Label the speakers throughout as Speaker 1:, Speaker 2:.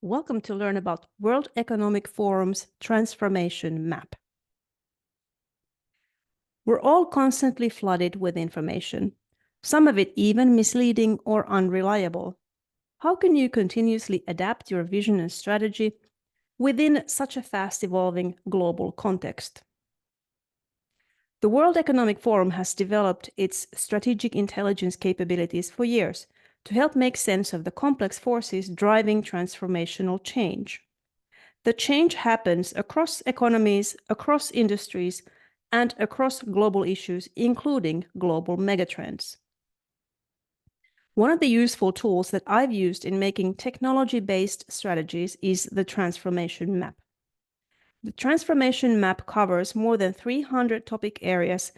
Speaker 1: Welcome to learn about World Economic Forum's transformation map. We're all constantly flooded with information, some of it even misleading or unreliable. How can you continuously adapt your vision and strategy within such a fast-evolving global context? The World Economic Forum has developed its strategic intelligence capabilities for years to help make sense of the complex forces driving transformational change. The change happens across economies, across industries, and across global issues, including global megatrends. One of the useful tools that I've used in making technology-based strategies is the transformation map. The transformation map covers more than 300 topic areas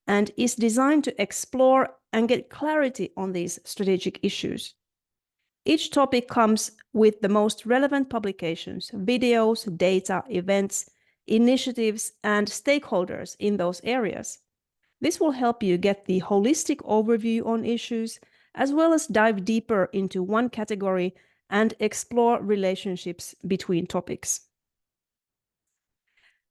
Speaker 1: and is designed to explore and get clarity on these strategic issues. Each topic comes with the most relevant publications, videos, data, events, initiatives, and stakeholders in those areas. This will help you get the holistic overview on issues, as well as dive deeper into one category and explore relationships between topics.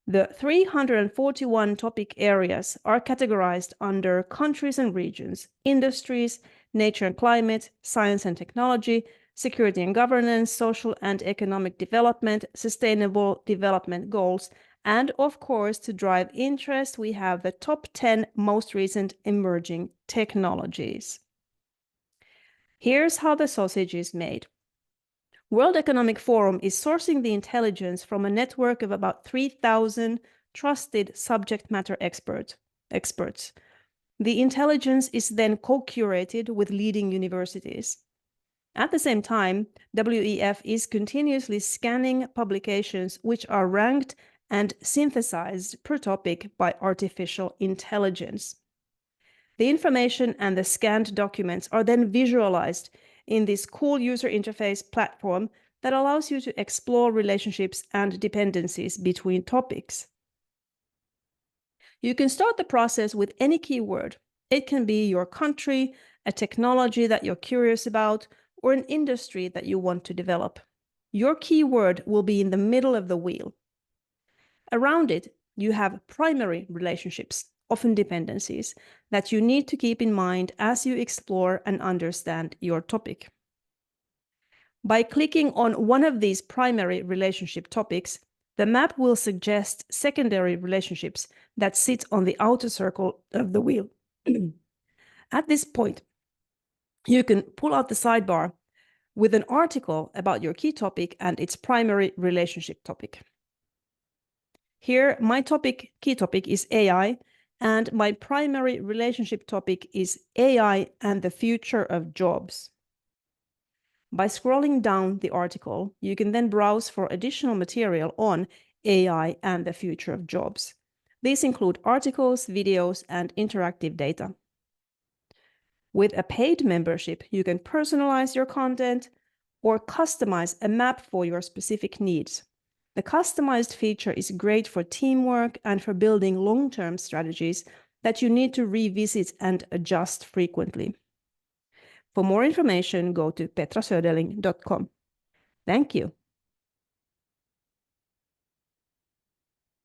Speaker 1: The 341 topic areas are categorized under countries and regions, industries, nature and climate, science and technology, security and governance, social and economic development, sustainable development goals, and of course, to drive interest, we have the top 10 most recent emerging technologies. Here's how the sausage is made. World Economic Forum is sourcing the intelligence from a network of about 3,000 trusted subject matter experts. The intelligence is then co-curated with leading universities. At the same time, WEF is continuously scanning publications which are ranked and synthesized per topic by artificial intelligence. The information and the scanned documents are then visualized in this cool user interface platform that allows you to explore relationships and dependencies between topics. You can start the process with any keyword. It can be your country, a technology that you're curious about, or an industry that you want to develop. Your keyword will be in the middle of the wheel. Around it, you have primary relationships, often dependencies, that you need to keep in mind as you explore and understand your topic. By clicking on one of these primary relationship topics, the map will suggest secondary relationships that sit on the outer circle of the wheel. At this point, you can pull out the sidebar with an article about your key topic and its primary relationship topic. Here, my key topic is AI, and my primary relationship topic is AI and the future of jobs. By scrolling down the article, you can then browse for additional material on AI and the future of jobs. These include articles, videos, and interactive data. With a paid membership, you can personalize your content or customize a map for your specific needs. The customized feature is great for teamwork and for building long-term strategies that you need to revisit and adjust frequently. For more information, go to petrasöderling.com. Thank you.